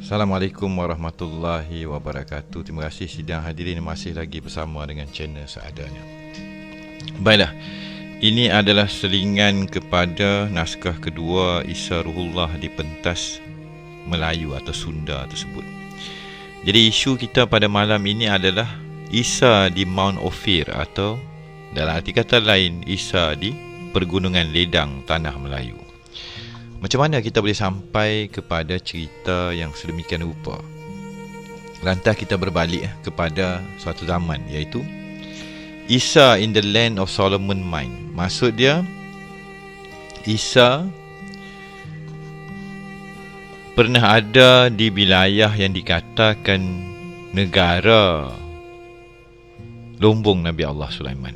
Assalamualaikum warahmatullahi wabarakatuh. Terima kasih sidang hadirin masih lagi bersama dengan channel seadanya. Baiklah, ini adalah selingan kepada naskah kedua Isa Ruhullah di pentas Melayu atau Sunda tersebut. Jadi isu kita pada malam ini adalah Isa di Mount Ophir, atau dalam arti kata lain, Isa di Pergunungan Ledang Tanah Melayu. Macam mana kita boleh sampai kepada cerita yang sedemikian rupa? Lantas kita berbalik kepada suatu zaman, iaitu Isa in the land of Solomon Mine. Maksud dia, Isa pernah ada di wilayah yang dikatakan negara lumbung Nabi Allah Sulaiman.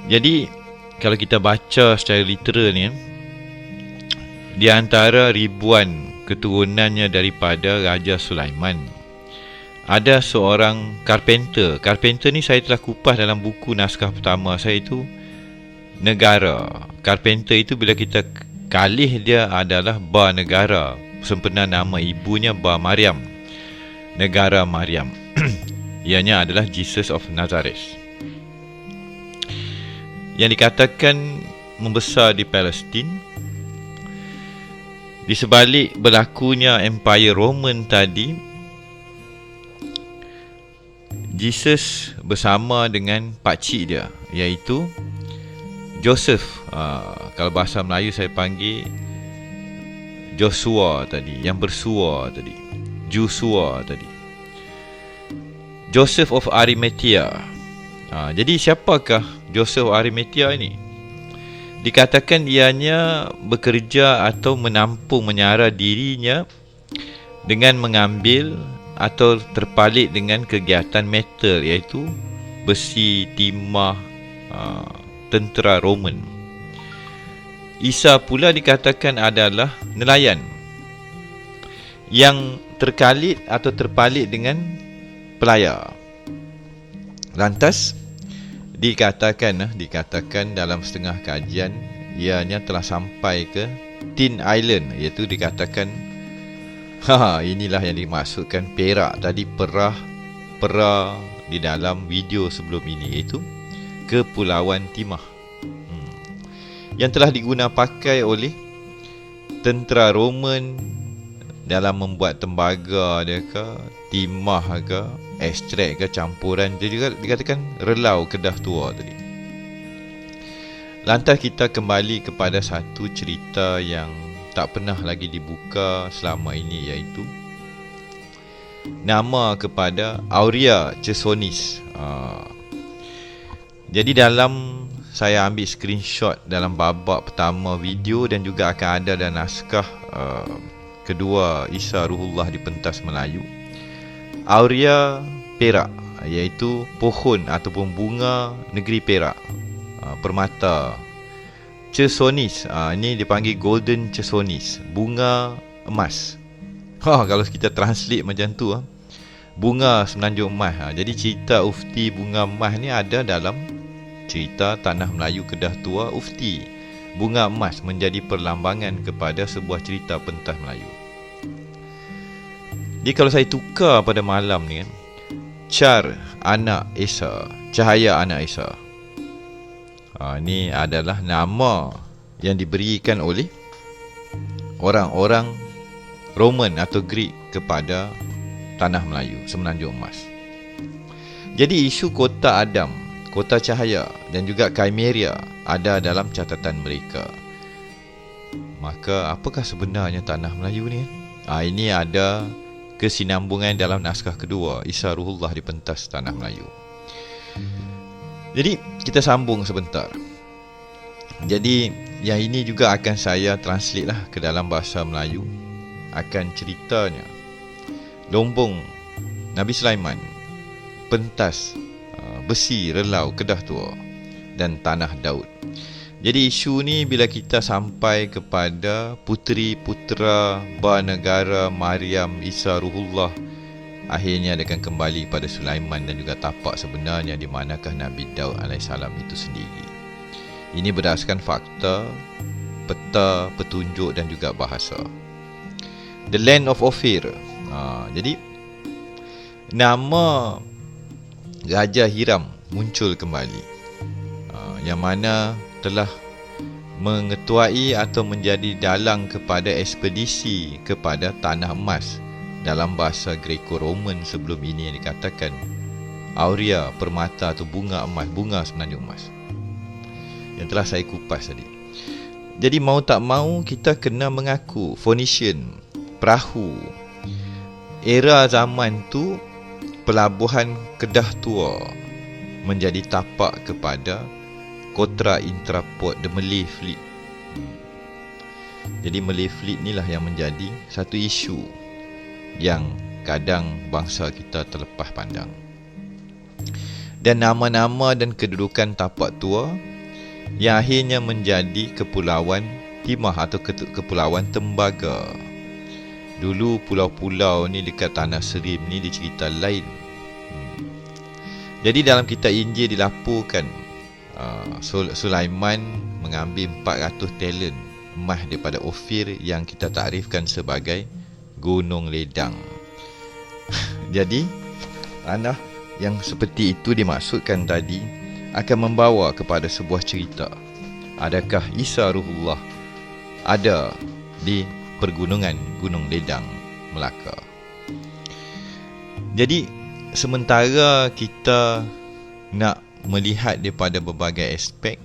Jadi kalau kita baca secara literal ni, di antara ribuan keturunannya daripada Raja Sulaiman, ada seorang carpenter. Carpenter ni saya telah kupas dalam buku naskah pertama saya, itu negara. Carpenter itu bila kita kalih, dia adalah Ba Negara. Sempena nama ibunya Ba Maryam, Negara Maryam. Ianya adalah Jesus of Nazareth, yang dikatakan membesar di Palestin. Di sebalik berlakunya Empire Roman tadi, Jesus bersama dengan pakcik dia, iaitu Joseph. Kalau bahasa Melayu saya panggil Joshua tadi, yang bersua tadi, Joshua tadi, Joseph of Arimathea. Jadi siapakah Joseph Arimathea ini? Dikatakan ianya bekerja atau menampung menyara dirinya dengan mengambil atau terpalit dengan kegiatan metal, iaitu besi, timah, tentera Roman. Isa pula dikatakan adalah nelayan yang terkalit atau terpalit dengan pelayar. Lantas dikatakan dalam setengah kajian, ianya telah sampai ke Tin Island, iaitu dikatakan inilah yang dimaksudkan Perak tadi, pera di dalam video sebelum ini, iaitu Kepulauan Timah, yang telah diguna pakai oleh tentera Roman dalam membuat tembaga dia ke, timah ke, ekstrak ke, campuran. Dia juga dikatakan relau Kedah Tua tadi. Lantas kita kembali kepada satu cerita yang tak pernah lagi dibuka selama ini, iaitu nama kepada Aurea Chesonis. Jadi dalam saya ambil screenshot dalam babak pertama video, dan juga akan ada dalam naskah kedua Isa Ruhullah di pentas Melayu, Aurea Perak, iaitu pohon ataupun bunga negeri Perak, permata. Chesonis, ini dipanggil Golden Chesonis, bunga emas. Kalau kita translate macam tu, bunga semenanjung emas. Jadi cerita Ufti bunga emas ni ada dalam cerita Tanah Melayu Kedah Tua. Ufti bunga emas menjadi perlambangan kepada sebuah cerita pentas Melayu. Jadi kalau saya tukar pada malam ni, Char anak Esa, Cahaya anak Esa, ini adalah nama yang diberikan oleh orang-orang Roman atau Greek kepada Tanah Melayu Semenanjung Emas. Jadi isu kota Adam, kota cahaya dan juga Chimera ada dalam catatan mereka. Maka apakah sebenarnya Tanah Melayu ni? Ini ada kesinambungan dalam naskah kedua Isa Ruhullah di pentas Tanah Melayu. Jadi kita sambung sebentar. Jadi yang ini juga akan saya translate lah ke dalam bahasa Melayu. Akan ceritanya lumbung Nabi Sulaiman, pentas besi relau Kedah Tua, dan Tanah Daud. Jadi isu ni bila kita sampai kepada puteri-putera Ba Negara Maryam Isa Ruhullah, akhirnya dia akan kembali pada Sulaiman dan juga tapak sebenarnya di manakah Nabi Daud AS itu sendiri. Ini berdasarkan fakta peta, petunjuk dan juga bahasa. The Land of Ophir. Jadi nama Raja Hiram muncul kembali, yang mana telah mengetuai atau menjadi dalang kepada ekspedisi kepada Tanah Emas. Dalam bahasa Greco-Roman sebelum ini yang dikatakan aurea, permata atau bunga emas, bunga semenanjung emas, yang telah saya kupas tadi. Jadi mau tak mau kita kena mengaku Phoenician, perahu, era zaman tu pelabuhan Kedah Tua menjadi tapak kepada Kotra Intraport, the Malay Fleet. Jadi Malay Fleet inilah yang menjadi satu isu yang kadang bangsa kita terlepas pandang. Dan nama-nama dan kedudukan tapak tua yang akhirnya menjadi Kepulauan Timah atau Kepulauan Tembaga. Dulu pulau-pulau ni dekat Tanah Serim ni dicerita lain. Jadi dalam kitab Injil dilaporkan Sulaiman mengambil 400 talent emas daripada Ophir yang kita takrifkan sebagai Gunung Ledang. Jadi tanah yang seperti itu dimaksudkan tadi akan membawa kepada sebuah cerita. Adakah Isa Ruhullah ada di pergunungan Gunung Ledang, Melaka? Jadi sementara kita nak melihat daripada berbagai aspek,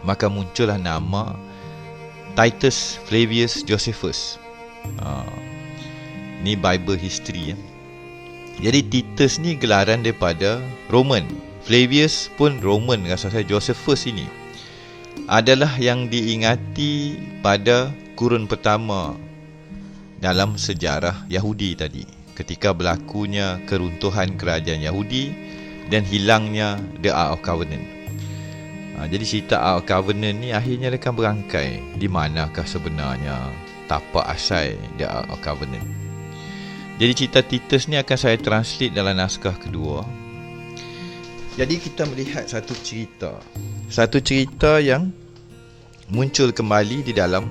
maka muncullah nama Titus Flavius Josephus. Ni Bible history ya. Jadi Titus ni gelaran daripada Roman. Flavius pun Roman rasa saya. Josephus ini adalah yang diingati pada kurun pertama dalam sejarah Yahudi tadi, ketika berlakunya keruntuhan kerajaan Yahudi dan hilangnya The Ark of Covenant. Jadi cerita Ark of Covenant ni akhirnya akan berangkai di manakah sebenarnya tapak asal The Ark of Covenant. Jadi cerita Titus ni akan saya translate dalam naskah kedua. Jadi kita melihat satu cerita yang muncul kembali di dalam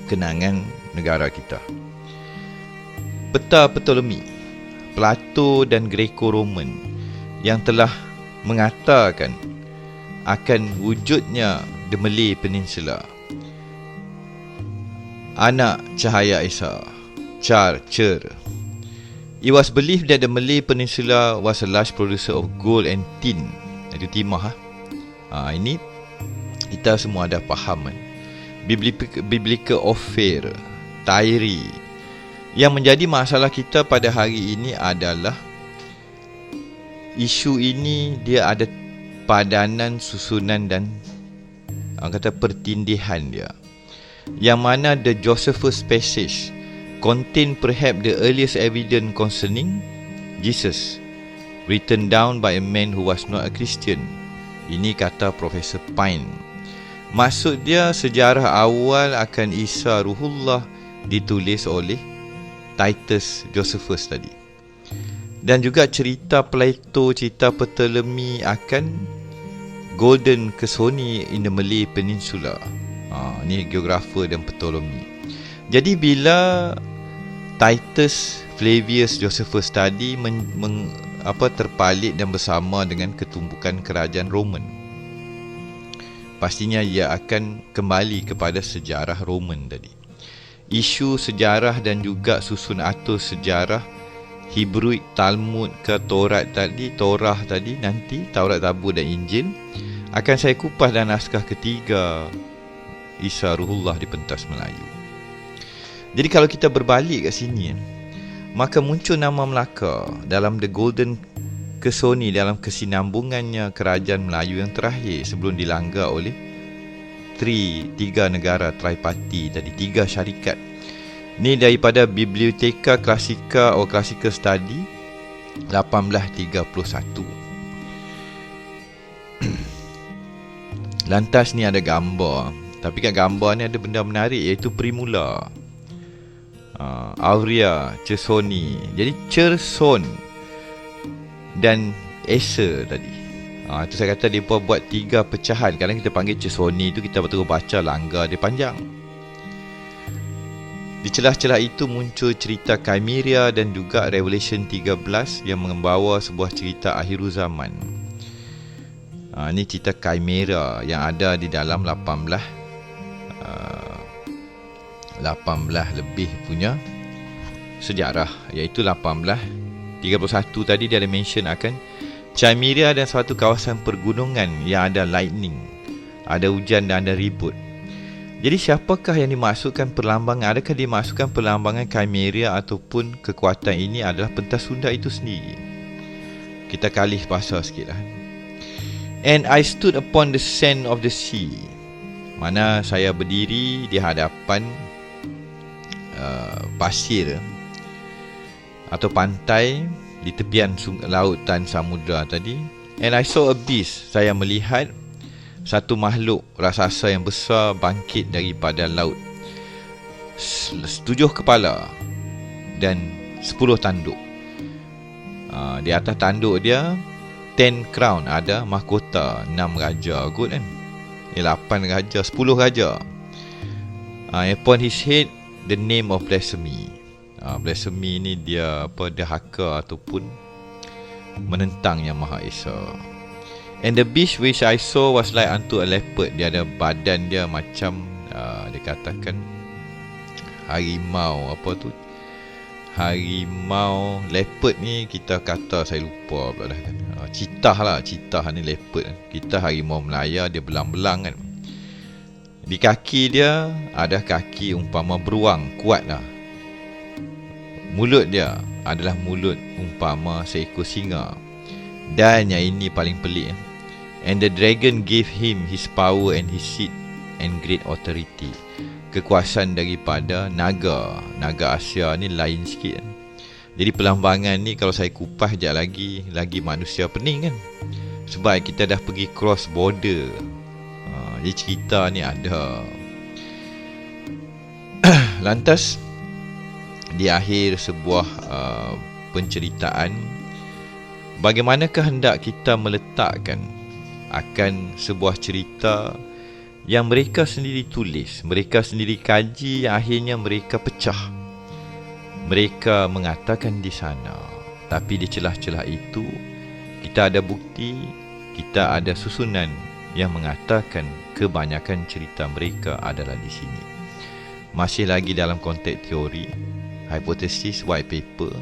kenangan negara kita. Peta Ptolemy, Plato dan Greco-Roman yang telah mengatakan akan wujudnya The Malay Peninsula, anak cahaya Esa, Cher. It was believed that the Malay Peninsula was a large producer of gold and tin. Itu timah. Ini kita semua dah faham kan? Biblical Ophir, Tyre. Yang menjadi masalah kita pada hari ini adalah isu ini dia ada padanan, susunan dan kata pertindihan dia, yang mana the Josephus passage contain perhaps the earliest evidence concerning Jesus, written down by a man who was not a Christian. Ini kata Profesor Pine. Maksud dia sejarah awal akan Isa Ruhullah ditulis oleh Titus Josephus tadi. Dan juga cerita Plato, cerita Ptolemy akan Golden Kesoni in the Malay Peninsula. Ni geografer dan Ptolemy. Jadi bila Titus Flavius Josephus tadi terpalit dan bersama dengan ketumbukan kerajaan Roman, pastinya ia akan kembali kepada sejarah Roman tadi. Isu sejarah dan juga susun atur sejarah Hebrew, Talmud ke Torah tadi nanti, Taurat, Zabur dan Injil akan saya kupas dalam naskah ketiga Isa Ruhullah di pentas Melayu. Jadi kalau kita berbalik kat sini, maka muncul nama Melaka dalam The Golden Kesoni, dalam kesinambungannya kerajaan Melayu yang terakhir sebelum dilanggar oleh tiga negara triparti tadi, tiga syarikat. Ni daripada Bibliotheca Classica or Classical Study 1831. Lantas ni ada gambar, tapi kat gambar ni ada benda menarik, iaitu Primula, Aurea, Chersoni. Jadi Cherson dan Acer tadi, Itu saya kata dia buat 3 pecahan. Kadang kita panggil Sony tu, kita betul baca langgar dia panjang. Di celah-celah itu muncul cerita Chimera dan juga Revelation 13 yang membawa sebuah cerita akhiru zaman. Ini cerita Chimera yang ada di dalam 18 lebih punya sejarah, iaitu 1831 tadi dia ada mention akan Chimera dan suatu kawasan pergunungan yang ada lightning, ada hujan dan ada ribut. Jadi siapakah yang dimasukkan perlambangan? Adakah dimasukkan perlambangan Chimera ataupun kekuatan ini adalah pentas Sunda itu sendiri? Kita kalih bahasa sikit lah. And I stood upon the sand of the sea. Mana saya berdiri di hadapan pasir atau pantai di tepian lautan samudra tadi. And I saw a beast. Saya melihat satu makhluk raksasa yang besar bangkit daripada laut. 7 kepala dan 10 tanduk. Di atas tanduk dia 10 crown, ada mahkota 6 raja kot kan. 8 raja, 10 raja. Upon his head the name of blasphemy. Blasphemy ni dia derhaka ataupun menentang Yang Maha Esa. And the beast which I saw was like unto a leopard. Dia ada badan dia macam dia katakan harimau. Harimau. Leopard ni kita kata, saya lupa pula dah kan. Citah lah. Citah ni leopard. Kita harimau Melaya, dia belang-belang kan. Di kaki dia ada kaki umpama beruang, kuat lah. Mulut dia adalah mulut umpama seekor singa. Dan yang ini paling pelik. And the dragon gave him his power and his seat and great authority. Kekuasaan daripada naga. Naga Asia ni lain sikit kan. Jadi perlambangan ni kalau saya kupas sekejap lagi manusia pening kan. Sebab kita dah pergi cross border. Jadi cerita ni ada. Lantas di akhir sebuah penceritaan, bagaimanakah hendak kita meletakkan akan sebuah cerita yang mereka sendiri tulis, mereka sendiri kaji, yang akhirnya mereka pecah. Mereka mengatakan di sana, tapi di celah-celah itu kita ada bukti, kita ada susunan yang mengatakan kebanyakan cerita mereka adalah di sini. Masih lagi dalam konteks teori, hipotesis, white paper,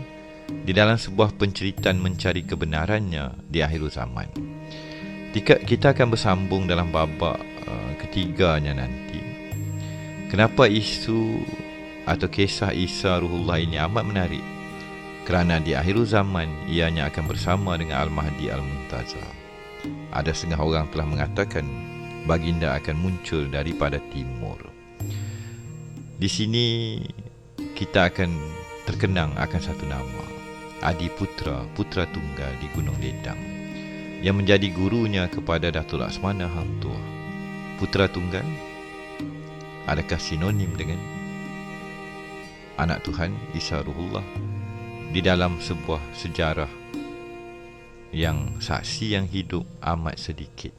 di dalam sebuah penceritaan mencari kebenarannya di akhir zaman. Kita akan bersambung dalam babak ketiganya nanti. Kenapa isu atau kisah Isa Ruhullah ini amat menarik? Kerana di akhir zaman ianya akan bersama dengan Al-Mahdi Al-Muntazar. Ada setengah orang telah mengatakan baginda akan muncul daripada timur. Di sini kita akan terkenang akan satu nama, Adi Putra, putra tunggal di Gunung Ledang, yang menjadi gurunya kepada Datuk Laksmana Hang Tuah. Putra tunggal adakah sinonim dengan anak Tuhan Isa Ruhullah? Di dalam sebuah sejarah yang saksi yang hidup amat sedikit,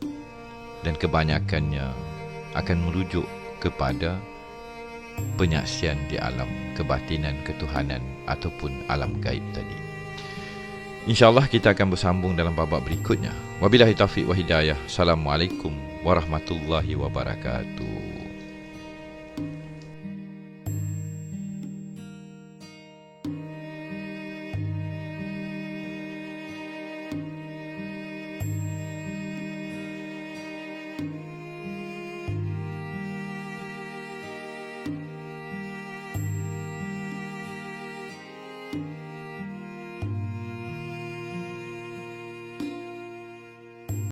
dan kebanyakannya akan merujuk kepada penyaksian di alam kebatinan, ketuhanan ataupun alam gaib tadi. InsyaAllah kita akan bersambung dalam babak berikutnya. Wabillahi taufiq wa hidayah. Assalamualaikum warahmatullahi wabarakatuh.